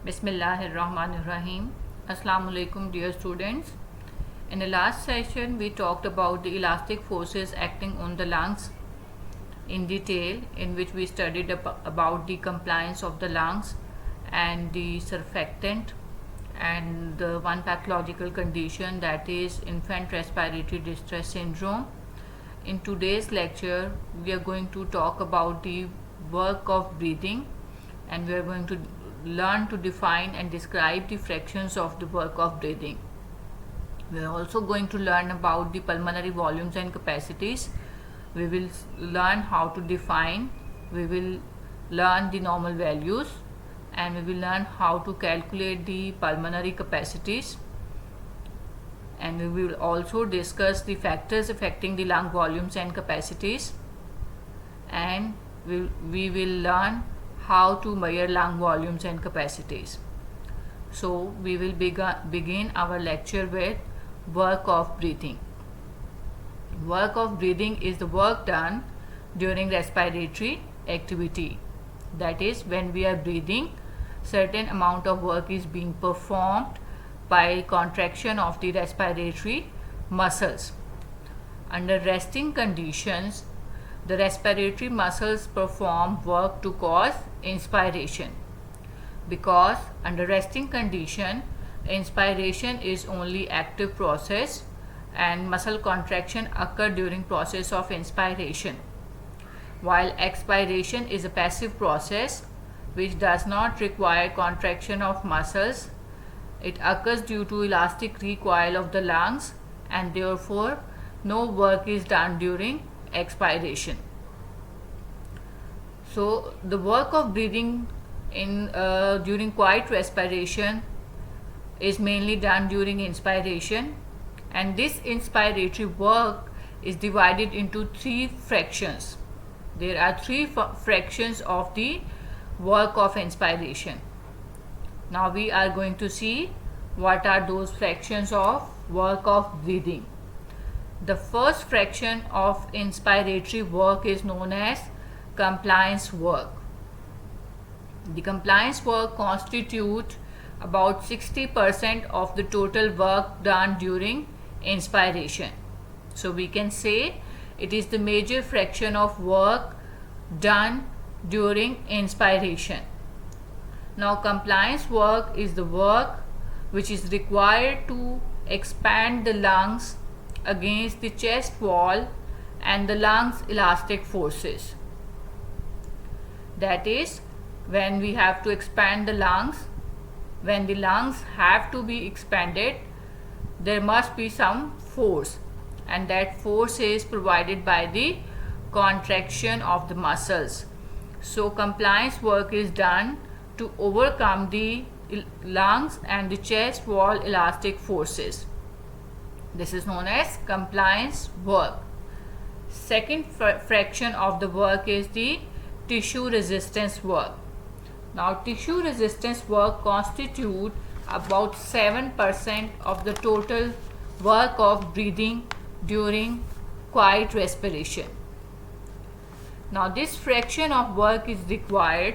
Bismillahirrahmanirrahim. Assalamu alaikum, dear students. In the last session, we talked about the elastic forces acting on the lungs in detail, in which we studied about the compliance of the lungs and the surfactant and the one pathological condition, that is infant respiratory distress syndrome. In today's lecture, we are going to talk about the work of breathing, and we are going to learn to define and describe the fractions of the work of breathing. We are also going to learn about the pulmonary volumes and capacities. We will learn how to define, we will learn the normal values, and we will learn how to calculate the pulmonary capacities, and we will also discuss the factors affecting the lung volumes and capacities, and we will learn how to measure lung volumes and capacities. So we will begin our lecture with work of breathing. Work of breathing is the work done during respiratory activity. That is, when we are breathing, certain amount of work is being performed by contraction of the respiratory muscles. Under resting conditions, the respiratory muscles perform work to cause inspiration, because under resting condition, inspiration is only active process and muscle contraction occur during process of inspiration, while expiration is a passive process which does not require contraction of muscles. It occurs due to elastic recoil of the lungs, and therefore no work is done during expiration. So the work of breathing during quiet respiration is mainly done during inspiration, and this inspiratory work is divided into three fractions. There are three fractions of the work of inspiration. Now we are going to see what are those fractions of work of breathing. The first fraction of inspiratory work is known as compliance work. The compliance work constitutes about 60% of the total work done during inspiration. So we can say it is the major fraction of work done during inspiration. Now compliance work is the work which is required to expand the lungs against the chest wall and the lungs' elastic forces. That is, when we have to expand the lungs, when the lungs have to be expanded, there must be some force, and that force is provided by the contraction of the muscles. So compliance work is done to overcome the lungs and the chest wall elastic forces. This is known as compliance work. Second fraction of the work is the tissue resistance work. Now tissue resistance work constitutes about 7% of the total work of breathing during quiet respiration. Now this fraction of work is required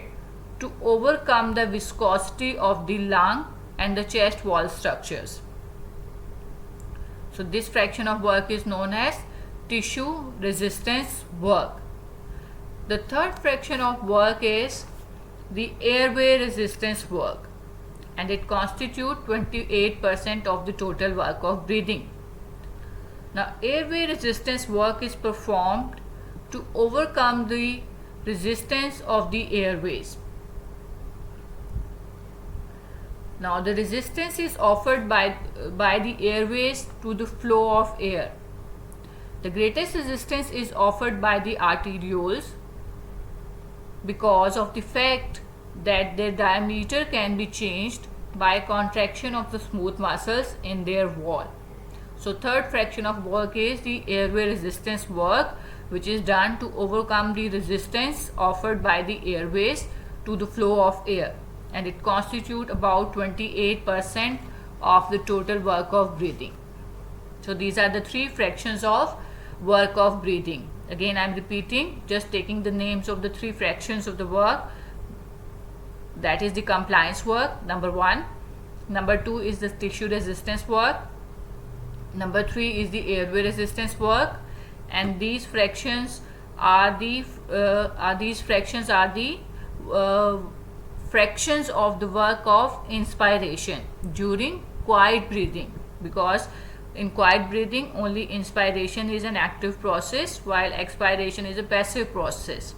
to overcome the viscosity of the lung and the chest wall structures. So this fraction of work is known as tissue resistance work. The third fraction of work is the airway resistance work, and it constitutes 28% of the total work of breathing. Now airway resistance work is performed to overcome the resistance of the airways. Now the resistance is offered by the airways to the flow of air. The greatest resistance is offered by the arterioles because of the fact that their diameter can be changed by contraction of the smooth muscles in their wall. So third fraction of work is the airway resistance work, which is done to overcome the resistance offered by the airways to the flow of air, and it constitutes about 28% of the total work of breathing. So these are the three fractions of work of breathing. Again I am repeating, just taking the names of the three fractions of the work. that is the compliance work, number 1. Number 2 is the tissue resistance work. Number 3 is the airway resistance work, and these fractions are the fractions of the work of inspiration during quiet breathing, because in quiet breathing only inspiration is an active process while expiration is a passive process.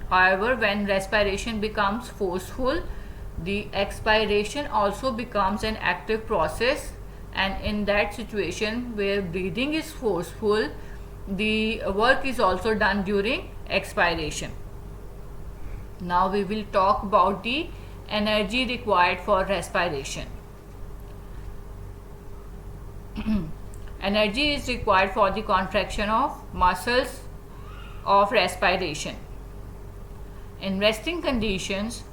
However, when respiration becomes forceful, the expiration also becomes an active process, and in that situation where breathing is forceful, the work is also done during expiration. Now we will talk about the energy required for respiration. Energy is required for the contraction of muscles of respiration. In resting conditions,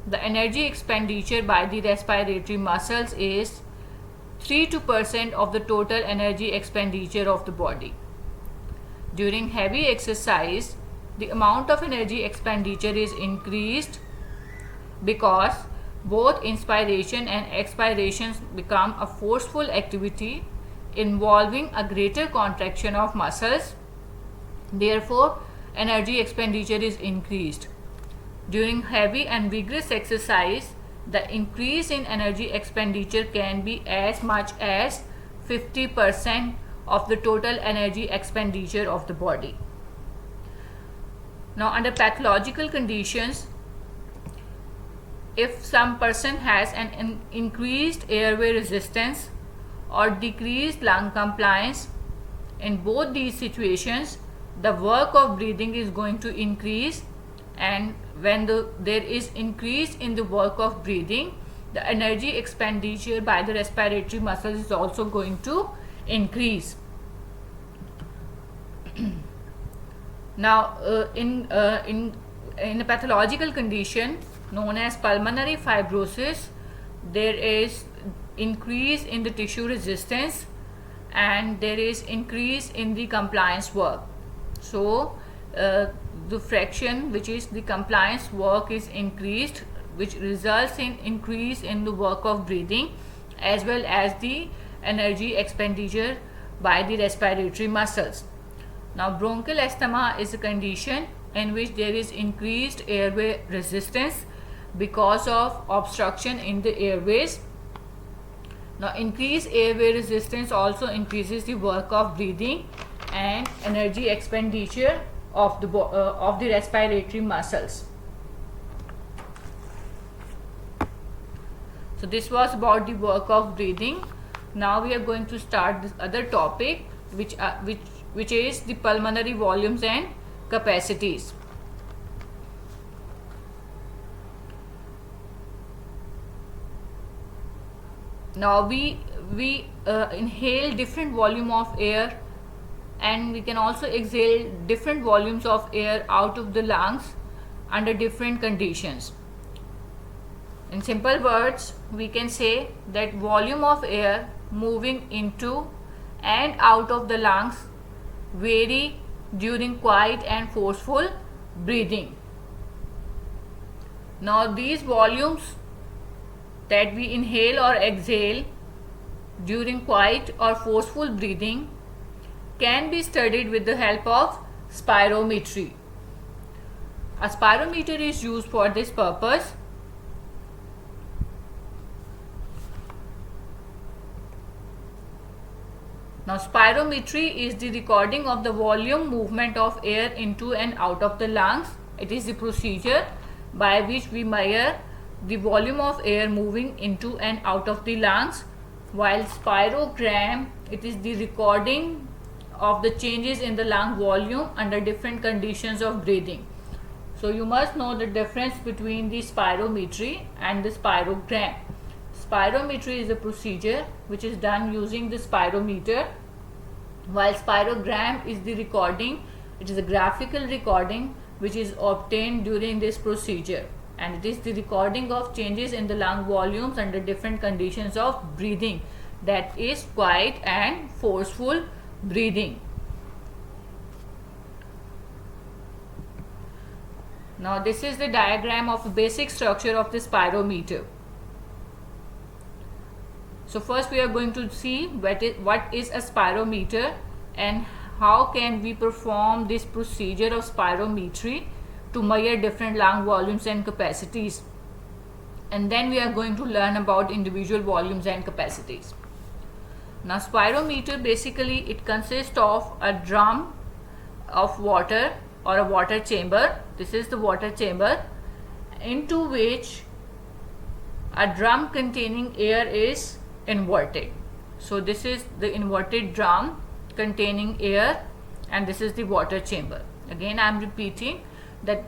the energy expenditure by the respiratory muscles is 3% of the total energy expenditure of the body. During heavy exercise, the amount of energy expenditure is increased because both inspiration and expiration become a forceful activity involving a greater contraction of muscles. Therefore, energy expenditure is increased. During heavy and vigorous exercise, the increase in energy expenditure can be as much as 50% of the total energy expenditure of the body. Now, under pathological conditions, if some person has an increased airway resistance or decreased lung compliance, in both these situations, the work of breathing is going to increase, and when there is increase in the work of breathing, the energy expenditure by the respiratory muscles is also going to increase. Now, in a pathological condition known as pulmonary fibrosis, there is increase in the tissue resistance and there is increase in the compliance work. So, the fraction which is the compliance work is increased, which results in increase in the work of breathing as well as the energy expenditure by the respiratory muscles. Now, bronchial asthma is a condition in which there is increased airway resistance because of obstruction in the airways. Now, increased airway resistance also increases the work of breathing and energy expenditure of the respiratory muscles. So this was about the work of breathing. Now we are going to start this other topic, which is the pulmonary volumes and capacities. Now we inhale different volume of air, and we can also exhale different volumes of air out of the lungs under different conditions. In simple words, we can say that volume of air moving into and out of the lungs vary during quiet and forceful breathing. Now, these volumes that we inhale or exhale during quiet or forceful breathing can be studied with the help of spirometry. A spirometer is used for this purpose. Now, spirometry is the recording of the volume movement of air into and out of the lungs. It is the procedure by which we measure the volume of air moving into and out of the lungs, while spirogram, it is the recording of the changes in the lung volume under different conditions of breathing. So you must know the difference between the spirometry and the spirogram. Spirometry is a procedure which is done using the spirometer, while spirogram is the recording, it is a graphical recording which is obtained during this procedure, and it is the recording of changes in the lung volumes under different conditions of breathing, that is quiet and forceful breathing. Now this is the diagram of the basic structure of the spirometer. So first we are going to see what is a spirometer and how can we perform this procedure of spirometry to measure different lung volumes and capacities. And then we are going to learn about individual volumes and capacities. Now spirometer, basically it consists of a drum of water or a water chamber. This is the water chamber into which a drum containing air is inverted. So this is the inverted drum containing air and this is the water chamber. Again I am repeating that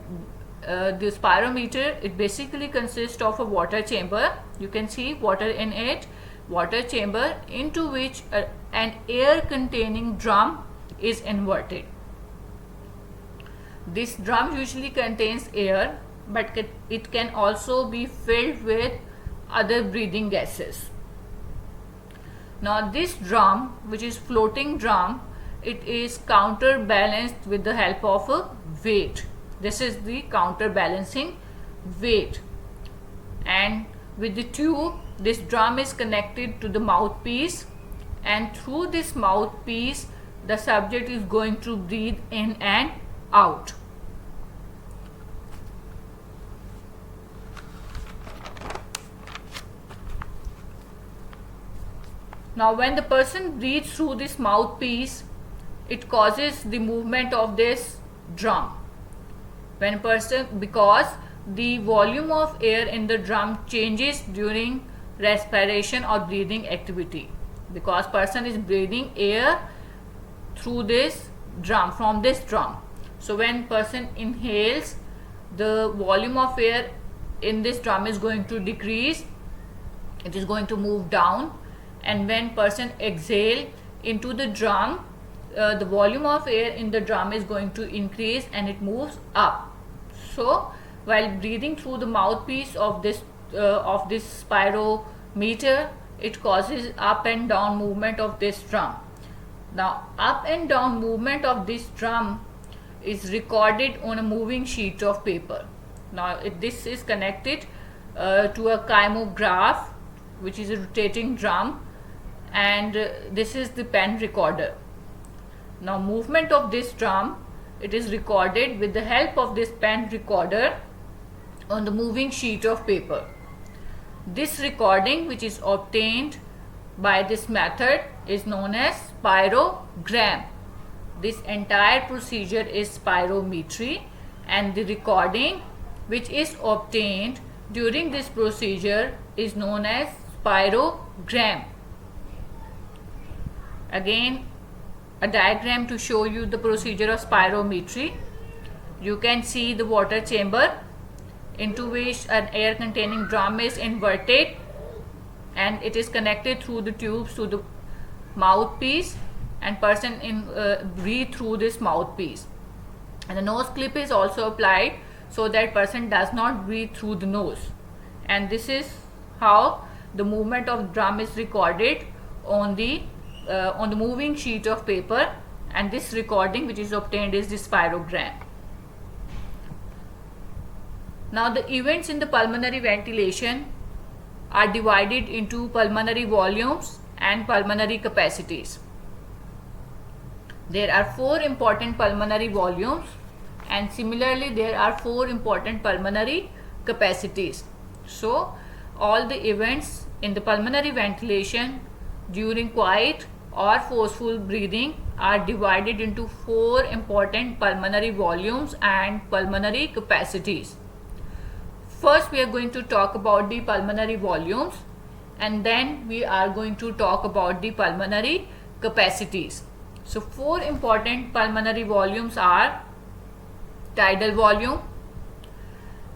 the spirometer, it basically consists of a water chamber. You can see water in it, water chamber into which an air containing drum is inverted. This drum usually contains air, but it can also be filled with other breathing gases. Now this drum, which is floating drum, it is counterbalanced with the help of a weight. This is the counterbalancing weight. And with the tube, this drum is connected to the mouthpiece, and through this mouthpiece the subject is going to breathe in and out. Now when the person breathes through this mouthpiece, it causes the movement of this drum. Because the volume of air in the drum changes during respiration or breathing activity, because person is breathing air through this drum, from this drum. So when person inhales, the volume of air in this drum is going to decrease, it is going to move down, and when person exhale into the drum, the volume of air in the drum is going to increase and it moves up. So while breathing through the mouthpiece of this spirometer, it causes up and down movement of this drum. Now up and down movement of this drum is recorded on a moving sheet of paper. Now this is connected to a kymograph, which is a rotating drum, and this is the pen recorder. Now movement of this drum, it is recorded with the help of this pen recorder on the moving sheet of paper. This recording, which is obtained by this method, is known as spirogram. This entire procedure is spirometry, and the recording which is obtained during this procedure is known as spirogram. Again, a diagram to show you the procedure of spirometry. You can see the water chamber into which an air containing drum is inverted, and it is connected through the tubes to the mouthpiece, and person breathe through this mouthpiece, and the nose clip is also applied so that person does not breathe through the nose. And this is how the movement of drum is recorded on the moving sheet of paper, and this recording which is obtained is the spirogram. Now the events in the pulmonary ventilation are divided into pulmonary volumes and pulmonary capacities. There are 4 important pulmonary volumes, and similarly there are 4 important pulmonary capacities. So all the events in the pulmonary ventilation during quiet or forceful breathing are divided into 4 important pulmonary volumes and pulmonary capacities. First we are going to talk about the pulmonary volumes, and then we are going to talk about the pulmonary capacities. So 4 important pulmonary volumes are tidal volume,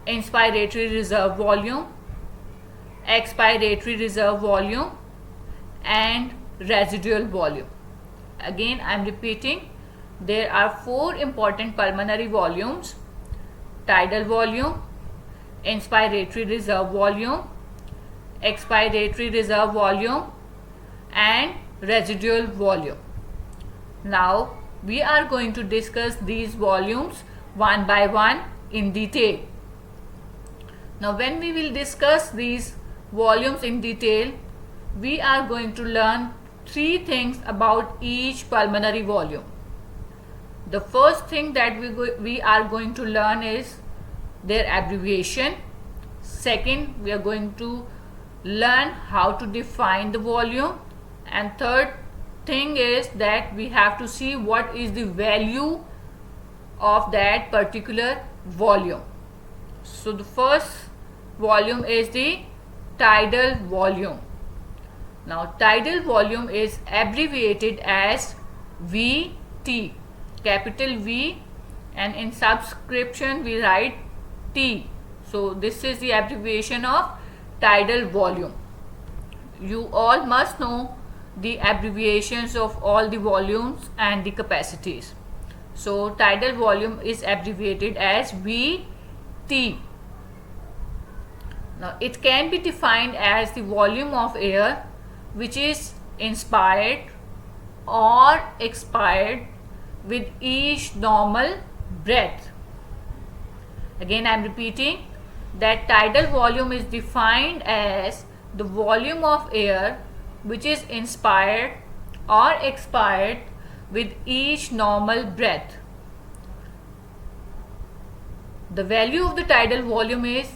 inspiratory reserve volume, expiratory reserve volume, and residual volume. Again I am repeating, there are 4 important pulmonary volumes: tidal volume, inspiratory reserve volume, expiratory reserve volume, and residual volume. Now we are going to discuss these volumes one by one in detail. Now when we will discuss these volumes in detail, we are going to learn three things about each pulmonary volume. The first thing that we are going to learn is their abbreviation. Second, we are going to learn how to define the volume. And third thing is that we have to see what is the value of that particular volume. So the first volume is the tidal volume. Now tidal volume is abbreviated as VT, capital V, and in subscription we write T. So this is the abbreviation of tidal volume. You all must know the abbreviations of all the volumes and the capacities. So tidal volume is abbreviated as VT. Now it can be defined as the volume of air which is inspired or expired with each normal breath. Again I am repeating that tidal volume is defined as the volume of air which is inspired or expired with each normal breath. The value of the tidal volume is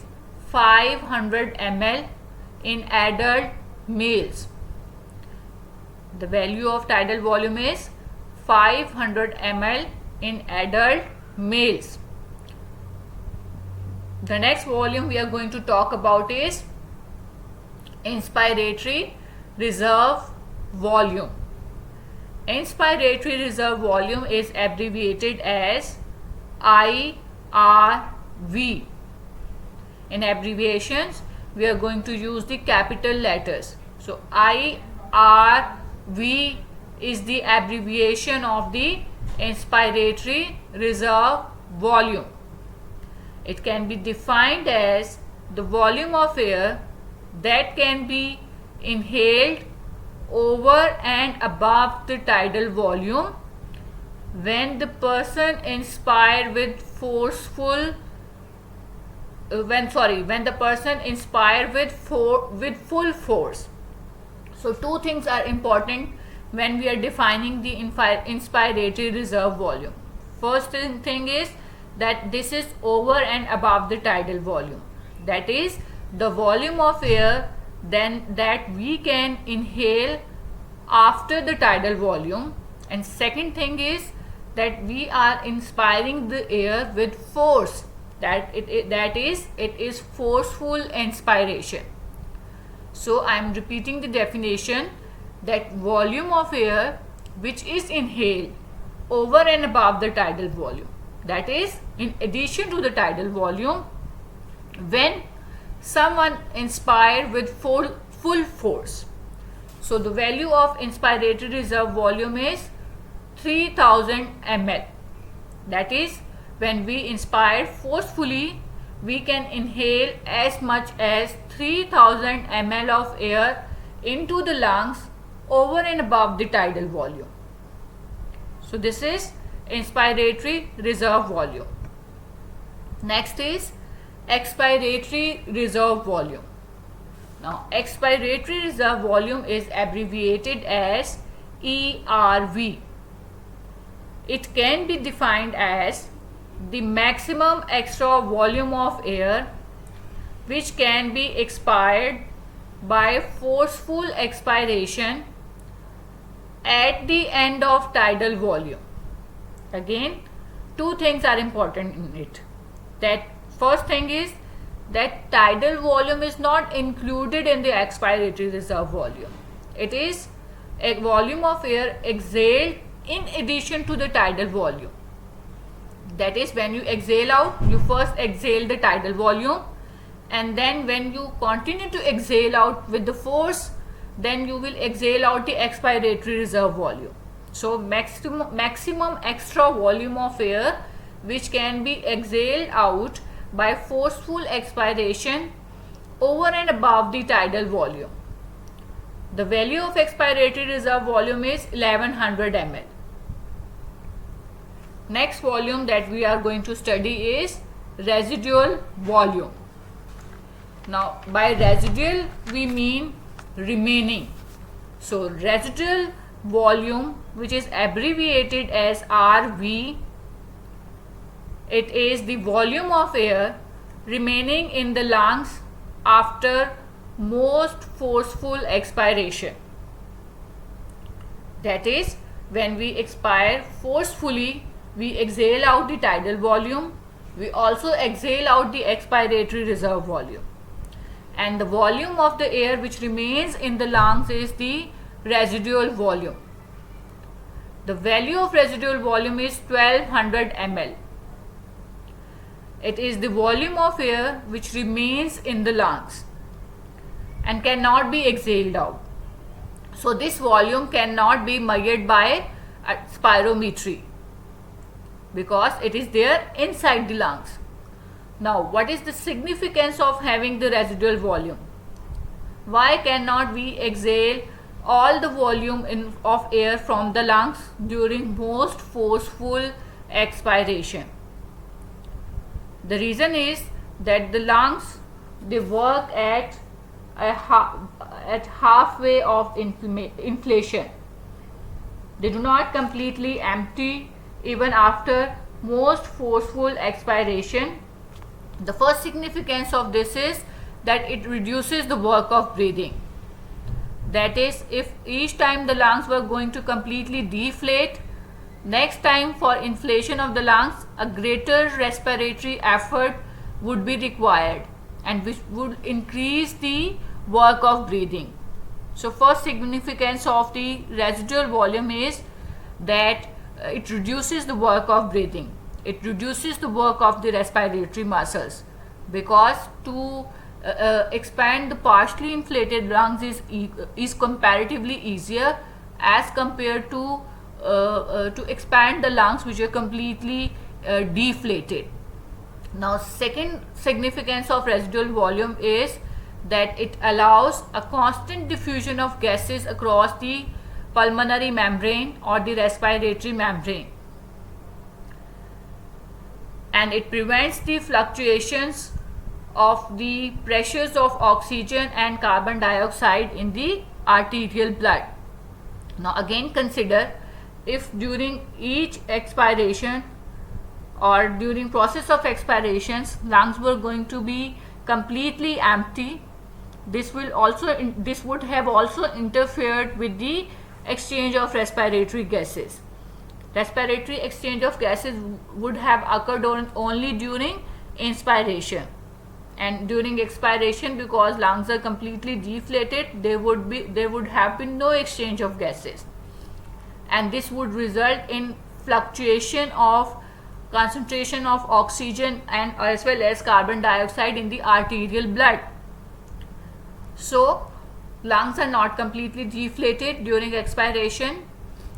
500 ml in adult males. The value of tidal volume is 500 ml in adult males. The next volume we are going to talk about is inspiratory reserve volume. Inspiratory reserve volume is abbreviated as IRV. In abbreviations, we are going to use the capital letters. So IRV is the abbreviation of the inspiratory reserve volume. It can be defined as the volume of air that can be inhaled over and above the tidal volume when the person inspired with full force. So two things are important when we are defining the inspiratory reserve volume. First thing is that this is over and above the tidal volume. That is the volume of air then that we can inhale after the tidal volume. And second thing is that we are inspiring the air with force. That it is forceful inspiration. So I am repeating the definition that volume of air which is inhaled over and above the tidal volume, that is in addition to the tidal volume, when someone inspired with full force. So the value of inspiratory reserve volume is 3000 ml. That is, when we inspire forcefully, we can inhale as much as 3000 ml of air into the lungs over and above the tidal volume. So this is inspiratory reserve volume. Next is expiratory reserve volume. Now expiratory reserve volume is abbreviated as ERV. It can be defined as the maximum extra volume of air which can be expired by forceful expiration at the end of tidal volume. Again, two things are important in it. That first thing is that tidal volume is not included in the expiratory reserve volume. It is a volume of air exhaled in addition to the tidal volume. That is, when you exhale out, you first exhale the tidal volume, and then when you continue to exhale out with the force, then you will exhale out the expiratory reserve volume. So maximum extra volume of air which can be exhaled out by forceful expiration over and above the tidal volume. The value of expiratory reserve volume is 1100 ml. Next volume that we are going to study is residual volume. Now by residual we mean remaining. So residual volume, which is abbreviated as RV, it is the volume of air remaining in the lungs after most forceful expiration. That is, when we expire forcefully, we exhale out the tidal volume, we also exhale out the expiratory reserve volume. And the volume of the air which remains in the lungs is the residual volume. The value of residual volume is 1200 ml. It is the volume of air which remains in the lungs and cannot be exhaled out. So this volume cannot be measured by spirometry because it is there inside the lungs. Now, what is the significance of having the residual volume? Why cannot we exhale all the volume of air from the lungs during most forceful expiration? The reason is that the lungs, they work at halfway of inflation. They do not completely empty even after most forceful expiration. The first significance of this is that it reduces the work of breathing. That is, if each time the lungs were going to completely deflate, next time for inflation of the lungs, a greater respiratory effort would be required and which would increase the work of breathing. So first significance of the residual volume is that it reduces the work of breathing. It reduces the work of the respiratory muscles because to expand the partially inflated lungs is comparatively easier as compared to expand the lungs which are completely deflated. Now second significance of residual volume is that it allows a constant diffusion of gases across the pulmonary membrane or the respiratory membrane, and it prevents the fluctuations of the pressures of oxygen and carbon dioxide in the arterial blood. Now again consider, if during each expiration or during process of expirations lungs were going to be completely empty, this would have also interfered with the exchange of respiratory gases. Respiratory exchange of gases would have occurred only during inspiration, and during expiration, because lungs are completely deflated, there would have been no exchange of gases, and this would result in fluctuation of concentration of oxygen and as well as carbon dioxide in the arterial blood. So lungs are not completely deflated during expiration.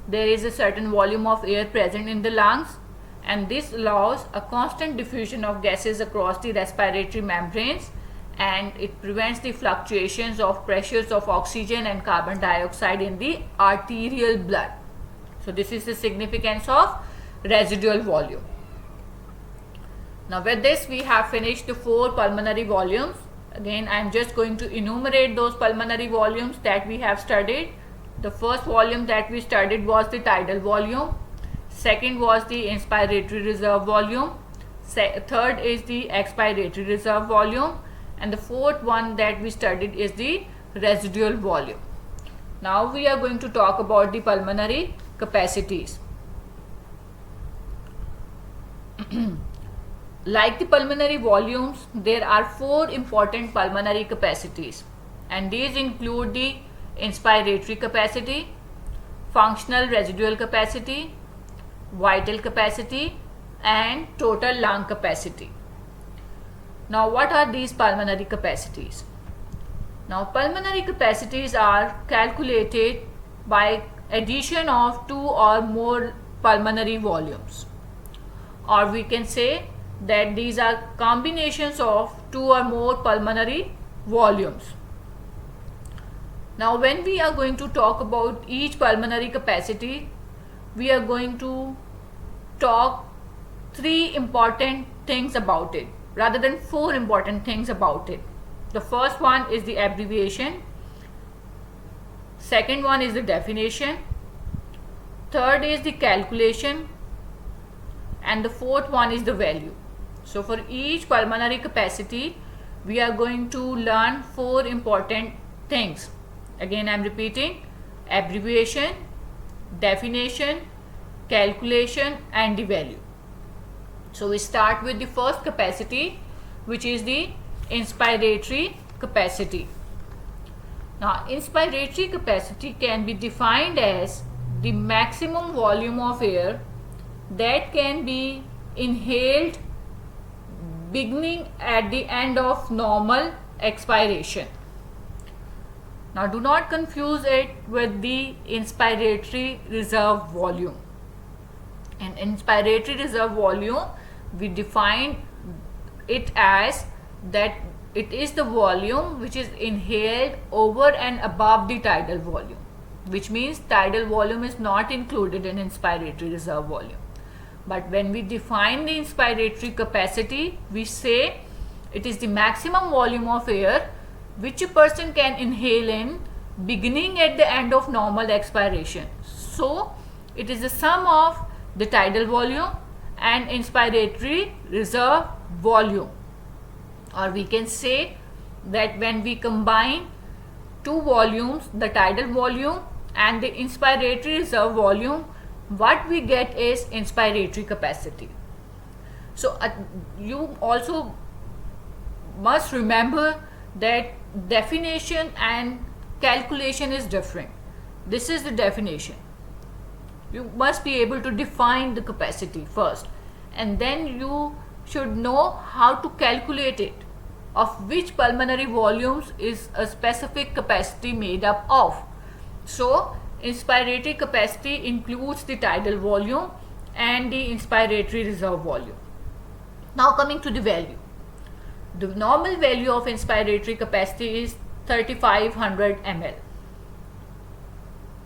There is a certain volume of air present in the lungs, and this allows a constant diffusion of gases across the respiratory membranes, and it prevents the fluctuations of pressures of oxygen and carbon dioxide in the arterial blood. So this is the significance of residual volume. Now with this we have finished the 4 pulmonary volumes. Again, I am just going to enumerate those pulmonary volumes that we have studied. The first volume that we studied was the tidal volume. Second was the inspiratory reserve volume. Third is the expiratory reserve volume. And the fourth one that we studied is the residual volume. Now we are going to talk about the pulmonary capacities. Like the pulmonary volumes, there are 4 important pulmonary capacities, and these include the inspiratory capacity, functional residual capacity, vital capacity, and total lung capacity. Now what are these pulmonary capacities? Now pulmonary capacities are calculated by addition of 2 or more pulmonary volumes, or we can say that these are combinations of 2 or more pulmonary volumes. Now when we are going to talk about each pulmonary capacity, we are going to talk 3 important things about it, rather than 4 important things about it. The first one is the abbreviation, second one is the definition, third is the calculation, and the fourth one is the value. So for each pulmonary capacity we are going to learn 4 important things. Again I am repeating: abbreviation, definition, calculation, and the value. So we start with the first capacity, which is the inspiratory capacity. Now inspiratory capacity can be defined as the maximum volume of air that can be inhaled beginning at the end of normal expiration. Now do not confuse it with the inspiratory reserve volume. In inspiratory reserve volume, we define it as that it is the volume which is inhaled over and above the tidal volume, which means tidal volume is not included in inspiratory reserve volume. But when we define the inspiratory capacity, we say it is the maximum volume of air which a person can inhale in beginning at the end of normal expiration. So it is the sum of the tidal volume and inspiratory reserve volume. Or we can say that when we combine 2 volumes, the tidal volume and the inspiratory reserve volume, what we get is inspiratory capacity. So you also must remember that definition and calculation is different. This is the definition. You must be able to define the capacity first, and then you should know how to calculate it, of which pulmonary volumes is a specific capacity made up of. So inspiratory capacity includes the tidal volume and the inspiratory reserve volume. Now coming to the value. The normal value of inspiratory capacity is 3500 ml.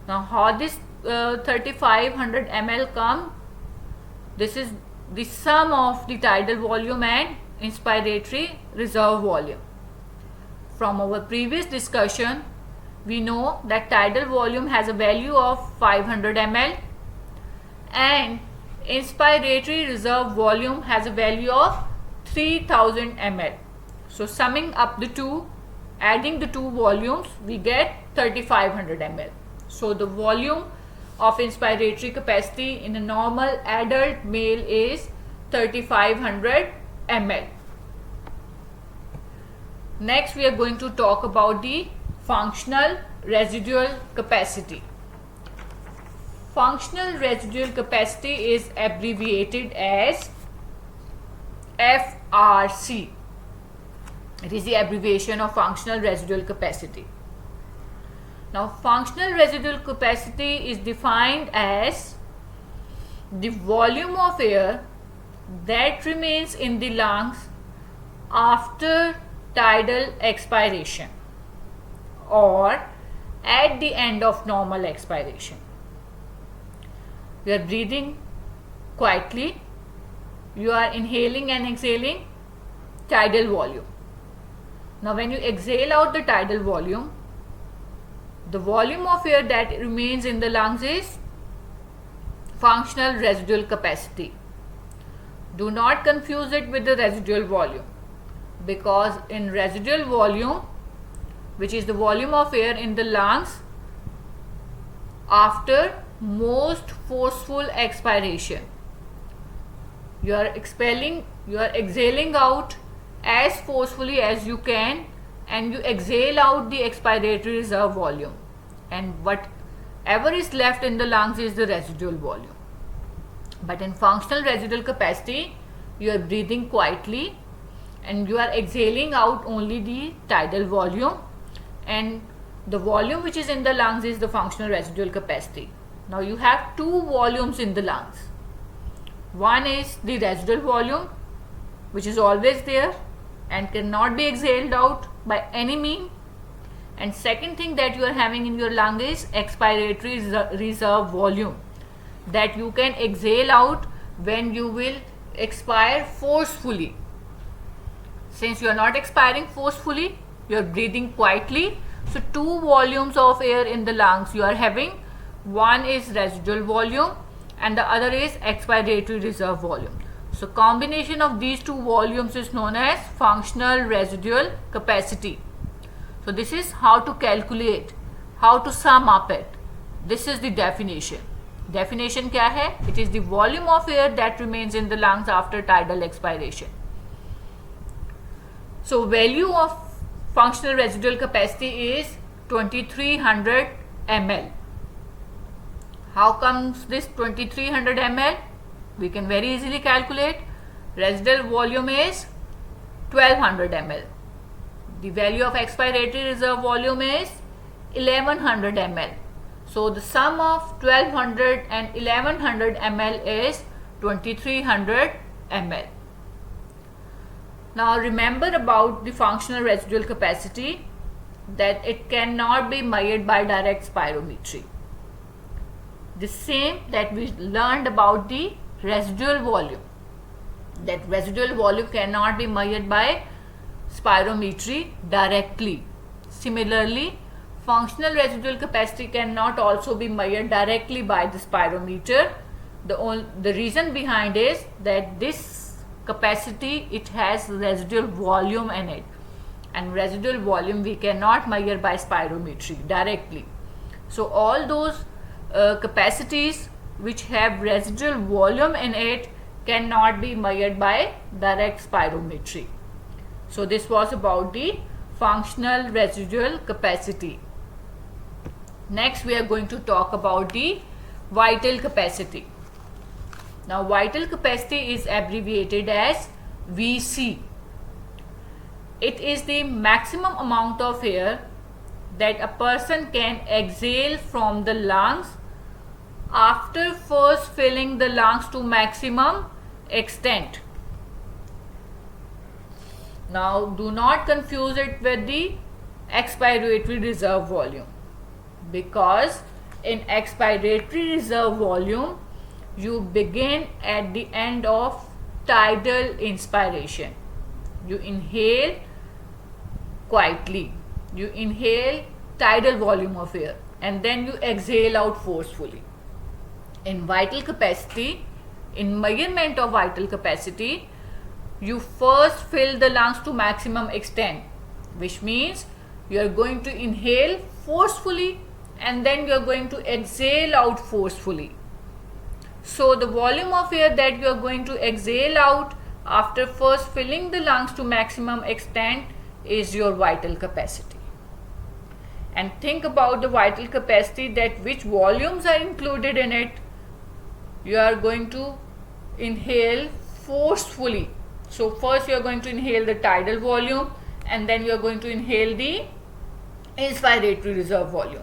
Now how this 3500 ml come? This is the sum of the tidal volume and inspiratory reserve volume. From our previous discussion, we know that tidal volume has a value of 500 ml and inspiratory reserve volume has a value of 3000 ml. So summing up the two, adding the 2 volumes, we get 3500 ml. So the volume of inspiratory capacity in a normal adult male is 3500 ml. Next we are going to talk about the functional residual capacity. Functional residual capacity is abbreviated as FRC. It is the abbreviation of functional residual capacity. Now functional residual capacity is defined as the volume of air that remains in the lungs after tidal expiration or at the end of normal expiration. You are breathing quietly, you are inhaling and exhaling tidal volume. Now when you exhale out the tidal volume, the volume of air that remains in the lungs is functional residual capacity. Do not confuse it with the residual volume, because in residual volume, which is the volume of air in the lungs after most forceful expiration, you are exhaling out as forcefully as you can, and you exhale out the expiratory reserve volume, and whatever is left in the lungs is the residual volume. But in functional residual capacity, you are breathing quietly and you are exhaling out only the tidal volume, and the volume which is in the lungs is the functional residual capacity. Now you have 2 volumes in the lungs. One is the residual volume, which is always there and cannot be exhaled out by any means, and second thing that you are having in your lung is expiratory reserve volume, that you can exhale out when you will expire forcefully. Since you are not expiring forcefully, you are breathing quietly. So two volumes of air in the lungs you are having. One is residual volume and the other is expiratory reserve volume. So combination of these two volumes is known as functional residual capacity. So this is how to calculate, how to sum up it. This is the definition. Definition क्या है? It is the volume of air that remains in the lungs after tidal expiration. So value of functional residual capacity is 2300 ml. How comes this 2300 ml? We can very easily calculate. Residual volume is 1200 ml. The value of expiratory reserve volume is 1100 ml. So the sum of 1200 and 1100 ml is 2300 ml. Now remember about the functional residual capacity, that it cannot be measured by direct spirometry. The same that we learned about the residual volume, that residual volume cannot be measured by spirometry directly. Similarly, functional residual capacity cannot also be measured directly by the spirometer. The reason behind is that this capacity, it has residual volume in it, and residual volume we cannot measure by spirometry directly. So all those capacities which have residual volume in it cannot be measured by direct spirometry. So this was about the functional residual capacity. Next we are going to talk about the vital capacity. Now vital capacity is abbreviated as VC. It is the maximum amount of air that a person can exhale from the lungs after first filling the lungs to maximum extent. Now do not confuse it with the expiratory reserve volume, because in expiratory reserve volume you begin at the end of tidal inspiration. You inhale quietly, you inhale tidal volume of air, and then you exhale out forcefully. In vital capacity, in measurement of vital capacity, you first fill the lungs to maximum extent, which means you are going to inhale forcefully and then you are going to exhale out forcefully. So the volume of air that you are going to exhale out after first filling the lungs to maximum extent is your vital capacity. And think about the vital capacity, that which volumes are included in it. You are going to inhale forcefully. So first you are going to inhale the tidal volume and then you are going to inhale the inspiratory reserve volume,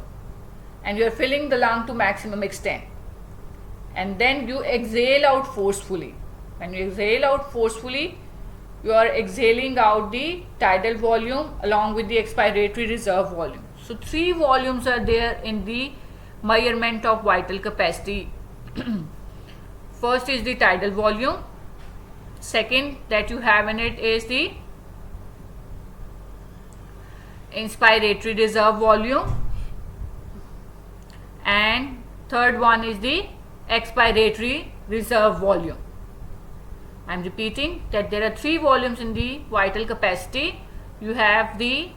and you are filling the lung to maximum extent, and then you exhale out forcefully. When you exhale out forcefully, you are exhaling out the tidal volume along with the expiratory reserve volume. So three volumes are there in the measurement of vital capacity. First is the tidal volume, second that you have in it is the inspiratory reserve volume, and third one is the expiratory reserve volume. I am repeating that there are three volumes in the vital capacity. You have the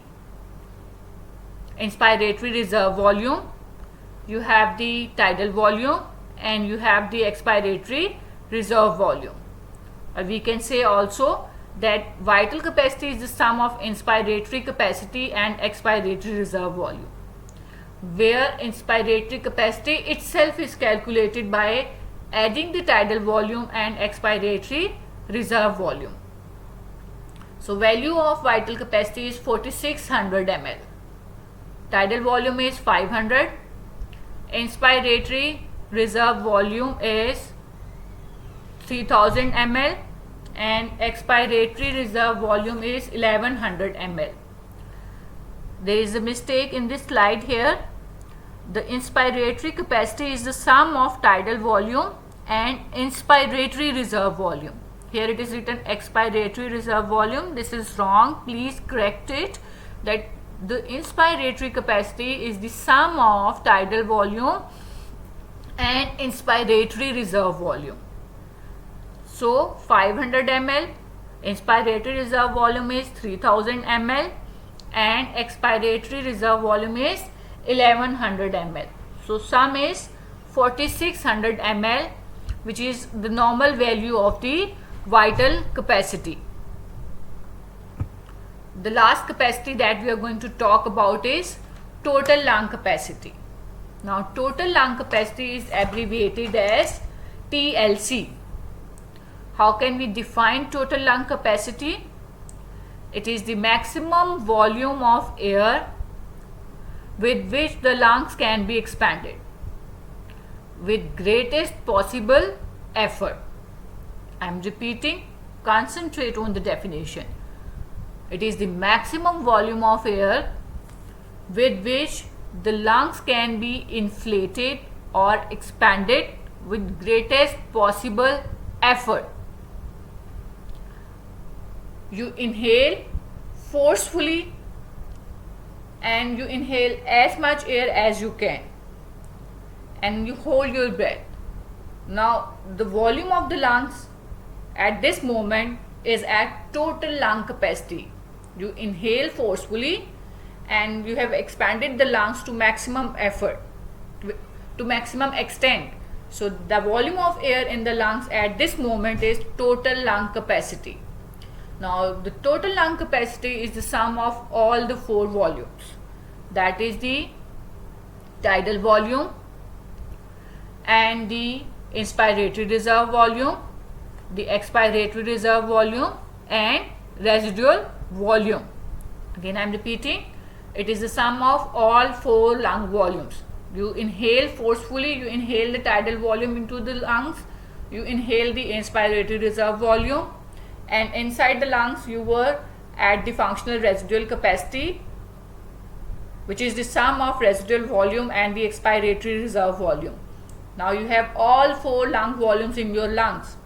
inspiratory reserve volume, you have the tidal volume, and you have the expiratory reserve volume. Or we can say also that vital capacity is the sum of inspiratory capacity and expiratory reserve volume, where inspiratory capacity itself is calculated by adding the tidal volume and expiratory reserve volume. So value of vital capacity is 4600 ml, tidal volume is 500, inspiratory reserve volume is 3000 ml, and expiratory reserve volume is 1100 ml. There is a mistake in this slide here. The inspiratory capacity is the sum of tidal volume and inspiratory reserve volume. Here it is written expiratory reserve volume. This is wrong. Please correct it. That the inspiratory capacity is the sum of tidal volume and inspiratory reserve volume. So 500 ml, inspiratory reserve volume is 3000 ml and expiratory reserve volume is 1100 ml. So sum is 4600 ml, which is the normal value of the vital capacity. The last capacity that we are going to talk about is total lung capacity. Now total lung capacity is abbreviated as TLC. How can we define total lung capacity? It is the maximum volume of air with which the lungs can be expanded with greatest possible effort. I am repeating, concentrate on the definition. It is the maximum volume of air with which the lungs can be inflated or expanded with greatest possible effort. You inhale forcefully and you inhale as much air as you can and you hold your breath. Now the volume of the lungs at this moment is at total lung capacity. You inhale forcefully and you have expanded the lungs to maximum effort, to maximum extent. So the volume of air in the lungs at this moment is total lung capacity. Now the total lung capacity is the sum of all the four volumes. That is the tidal volume and the inspiratory reserve volume, the expiratory reserve volume and residual volume. Again I am repeating, it is the sum of all four lung volumes. You inhale forcefully, you inhale the tidal volume into the lungs, you inhale the inspiratory reserve volume, and inside the lungs you were at the functional residual capacity, which is the sum of residual volume and the expiratory reserve volume. Now you have all four lung volumes in your lungs.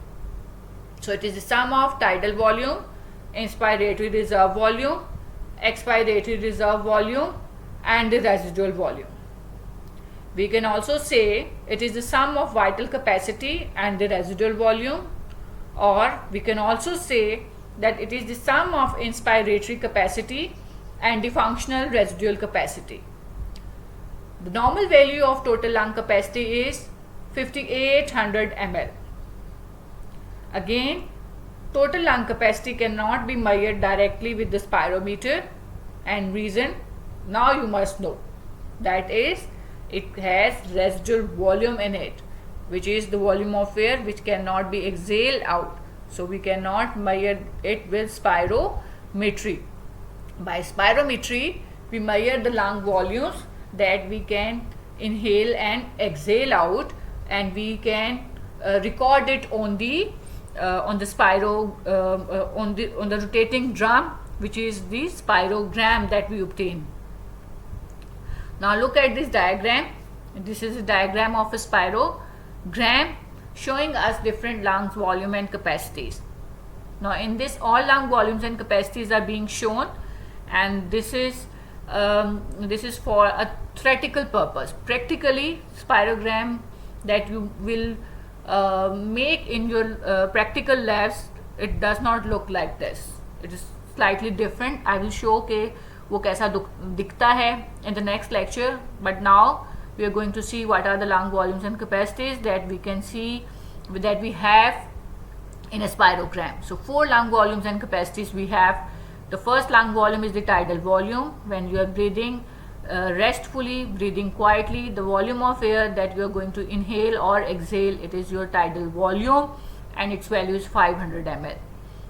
So it is the sum of tidal volume, inspiratory reserve volume, expiratory reserve volume and the residual volume. We can also say it is the sum of vital capacity and the residual volume, or we can also say that it is the sum of inspiratory capacity and the functional residual capacity. The normal value of total lung capacity is 5800 ml. Again, total lung capacity cannot be measured directly with the spirometer, and reason now you must know, that is, it has residual volume in it, which is the volume of air which cannot be exhaled out. So we cannot measure it with spirometry. By spirometry we measure the lung volumes that we can inhale and exhale out, and we can record it on the rotating drum, which is the spirogram that we obtain. Now look at this diagram. This is a diagram of a spirogram showing us different lungs volume and capacities. Now in this all lung volumes and capacities are being shown, and this is for a theoretical purpose. Practically, spirogram that you will make in your practical labs, it does not look like this. It is slightly different. I will show के वो कैसा दिखता है in the next lecture, but now we are going to see what are the lung volumes and capacities that we can see, that we have in a spirogram. So four lung volumes and capacities we have. The first lung volume is the tidal volume. When you are breathing restfully, breathing quietly, the volume of air that you are going to inhale or exhale, it is your tidal volume, and its value is 500 ml.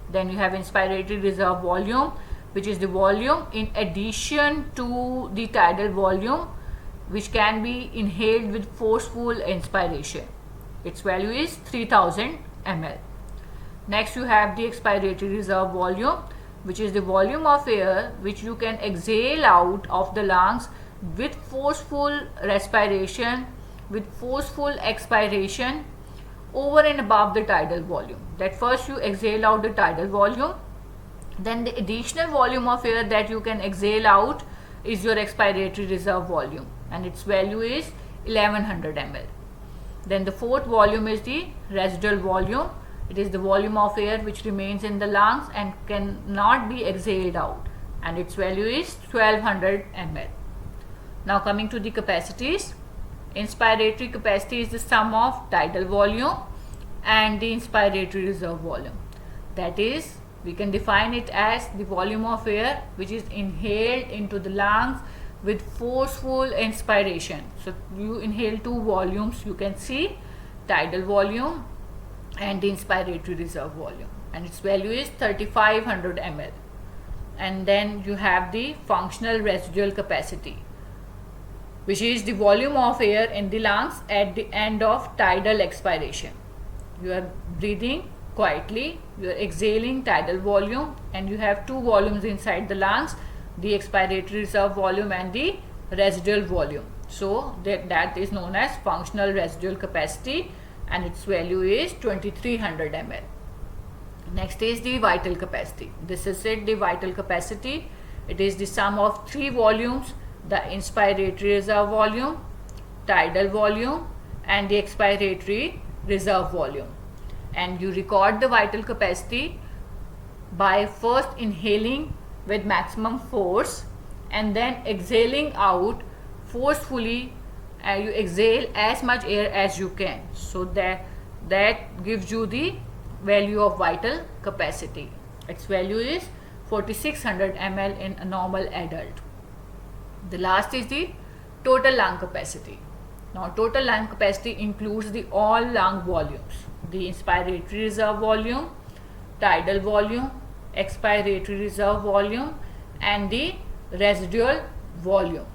Then you have inspiratory reserve volume, which is the volume in addition to the tidal volume, which can be inhaled with forceful inspiration. Its value is 3000 ml. Next you have the expiratory reserve volume, which is the volume of air which you can exhale out of the lungs with forceful respiration, with forceful expiration, over and above the tidal volume. That first you exhale out the tidal volume, then the additional volume of air that you can exhale out is your expiratory reserve volume, and its value is 1100 ml. Then the fourth volume is the residual volume. It is the volume of air which remains in the lungs and cannot be exhaled out, and its value is 1200 ml. Now coming to the capacities. Inspiratory capacity is the sum of tidal volume and the inspiratory reserve volume. That is, we can define it as the volume of air which is inhaled into the lungs with forceful inspiration. So you inhale two volumes, you can see tidal volume and the inspiratory reserve volume, and its value is 3500 ml. And then you have the functional residual capacity, which is the volume of air in the lungs at the end of tidal expiration. You are breathing quietly, you are exhaling tidal volume, and you have two volumes inside the lungs, the expiratory reserve volume and the residual volume. So that is known as functional residual capacity, and its value is 2300 ml. Next is the vital capacity. This is it, the vital capacity. It is the sum of three volumes: the inspiratory reserve volume, tidal volume, and the expiratory reserve volume. And you record the vital capacity by first inhaling with maximum force and then exhaling out forcefully. You exhale as much air as you can, so that gives you the value of vital capacity. Its value is 4600 ml in a normal adult. The last is the total lung capacity. Now total lung capacity includes the all lung volumes: the inspiratory reserve volume, tidal volume, expiratory reserve volume, and the residual volume.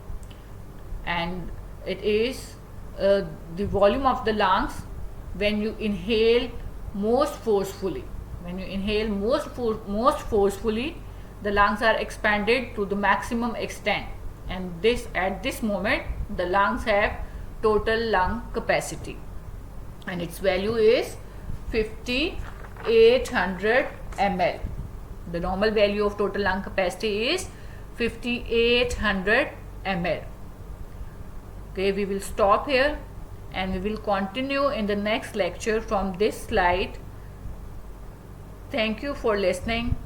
And it is the volume of the lungs when you inhale most forcefully. When you inhale most forcefully, the lungs are expanded to the maximum extent, and at this moment the lungs have total lung capacity, and its value is 5800 ml. The normal value of total lung capacity is 5800 ml. Okay, we will stop here and we will continue in the next lecture from this slide. Thank you for listening.